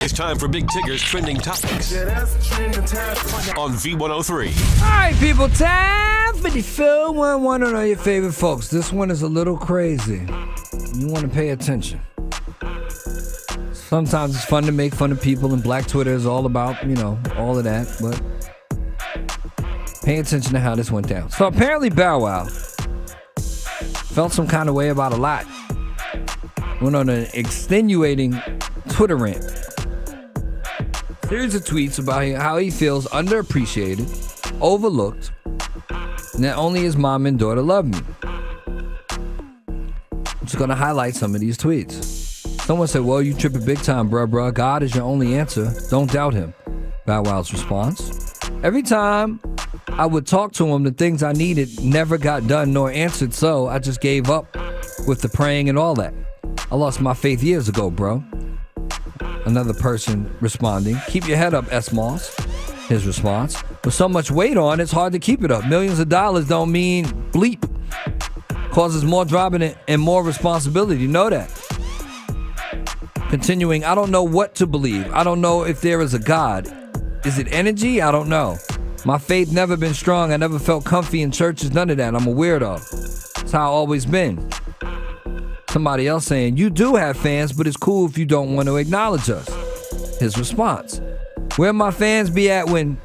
It's time for Big Tigger's Trending Topics on V103. All right, people, time for the 411 on all your favorite folks. This one is a little crazy. You want to pay attention. Sometimes it's fun to make fun of people, and Black Twitter is all about, all of that, but pay attention to how this went down. So apparently Bow Wow felt some kind of way about a lot. Went on an extenuating Twitter rant. Series of tweets about how he feels underappreciated, overlooked, and that only his mom and daughter love me. I'm just going to highlight some of these tweets. Someone said, well, you tripping big time, bruh. God is your only answer. Don't doubt him. Bow Wow's response. Every time I would talk to him, the things I needed never got done nor answered, so I just gave up with the praying and all that. I lost my faith years ago, bro. Another person responding, keep your head up, S-Moss. His response, with so much weight on, it's hard to keep it up. Millions of dollars don't mean bleep. Causes more drama and more responsibility. You know that. Continuing, I don't know what to believe. I don't know if there is a God. Is it energy? I don't know. My faith never been strong. I never felt comfy in churches. None of that. I'm a weirdo. That's how I've always been. Somebody else saying, you do have fans, but it's cool if you don't want to acknowledge us. His response, where my fans be at when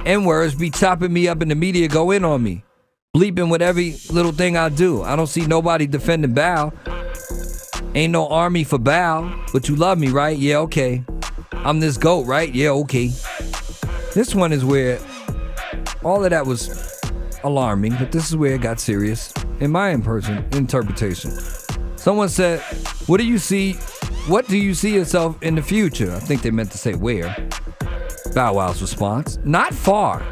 N-words be chopping me up and the media go in on me, bleeping with every little thing I do. I don't see nobody defending Bow. Ain't no army for Bow, but you love me, right? Yeah, okay. I'm this GOAT, right? Yeah, okay. This one is where all of that was alarming, but this is where it got serious. In my interpretation, someone said, what do you see yourself in the future? I think they meant to say where. Bow Wow's response, not far,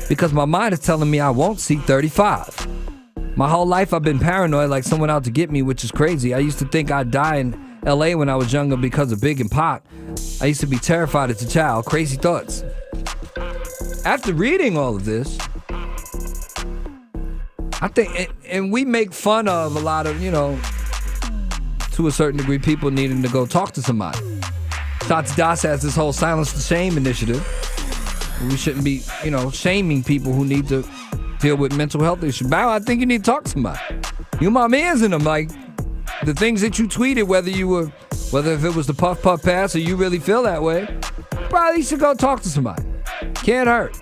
because my mind is telling me I won't see 35. My whole life I've been paranoid, like someone out to get me, which is crazy. I used to think I'd die in LA when I was younger because of Big and Pac. I used to be terrified as a child. Crazy thoughts. After reading all of this, I think, and we make fun of a lot of, to a certain degree, people needing to go talk to somebody. Shots Das has this whole Silence the Shame initiative. We shouldn't be, shaming people who need to deal with mental health issues. Bow, I think you need to talk to somebody. You my mans in them, like the things that you tweeted, whether if it was the puff pass or you really feel that way, probably should go talk to somebody. Can't hurt.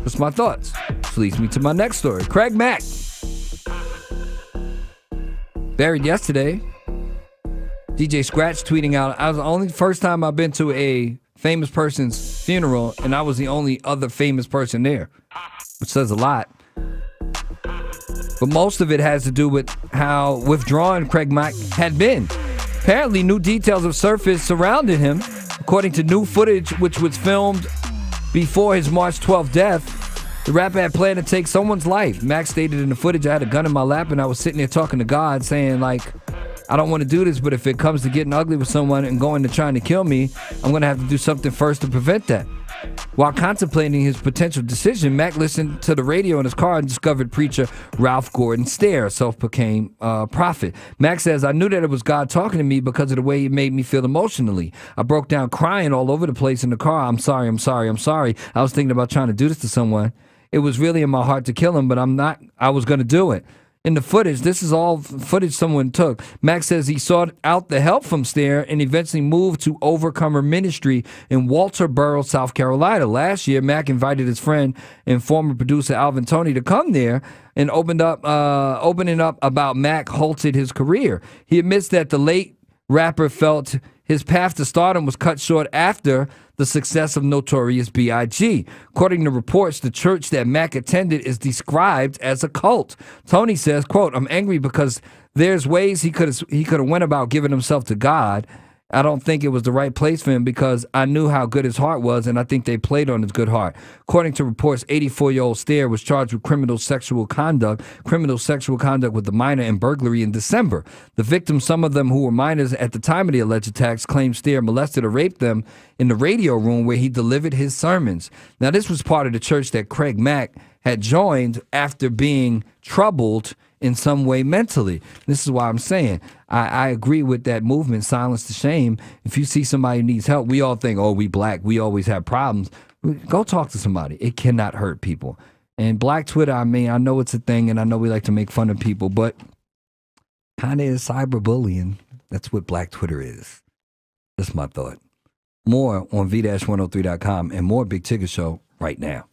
That's my thoughts. This leads me to my next story. Craig Mack, buried yesterday. DJ Scratch tweeting out, I was the only first time I've been to a famous person's funeral, and I was the only other famous person there, which says a lot. But most of it has to do with how withdrawn Craig Mack had been. Apparently, new details have surfaced surrounding him. According to new footage, which was filmed before his March 12th death, the rapper had planned to take someone's life. Mack stated in the footage, I had a gun in my lap and I was sitting there talking to God, saying, I don't want to do this, but if it comes to getting ugly with someone and going to trying to kill me, I'm going to have to do something first to prevent that. While contemplating his potential decision, Mack listened to the radio in his car and discovered preacher Ralph Gordon Stair, self-proclaimed prophet. Mack says, I knew that it was God talking to me because of the way it made me feel emotionally. I broke down crying all over the place in the car. I'm sorry. I was thinking about trying to do this to someone. It was really in my heart to kill him, but I was going to do it. In the footage, this is all footage someone took. Mack says he sought out the help from Stair and eventually moved to Overcomer Ministry in Walterboro, South Carolina. Last year, Mack invited his friend and former producer Alvin Toney to come there and opening up about Mack halted his career. He admits that the late rapper felt his path to stardom was cut short after the success of Notorious B.I.G. According to reports, the church that Mack attended is described as a cult. Tony says, quote, I'm angry because there's ways he could have went about giving himself to God. I don't think it was the right place for him because I knew how good his heart was, and I think they played on his good heart. According to reports, 84-year-old Stair was charged with criminal sexual conduct with a minor and burglary in December. The victims, some of them who were minors at the time of the alleged attacks, claimed Stair molested or raped them in the radio room where he delivered his sermons. Now, this was part of the church that Craig Mack had joined after being troubled in some way mentally. This is why I'm saying I agree with that movement, Silence the Shame. If you see somebody who needs help, we all think, oh, we black, we always have problems. Go talk to somebody. It cannot hurt people. And Black Twitter, I mean, I know it's a thing, and I know we like to make fun of people, but kind of is cyberbullying. That's what Black Twitter is. That's my thought. More on v-103.com and more Big Tigger Show right now.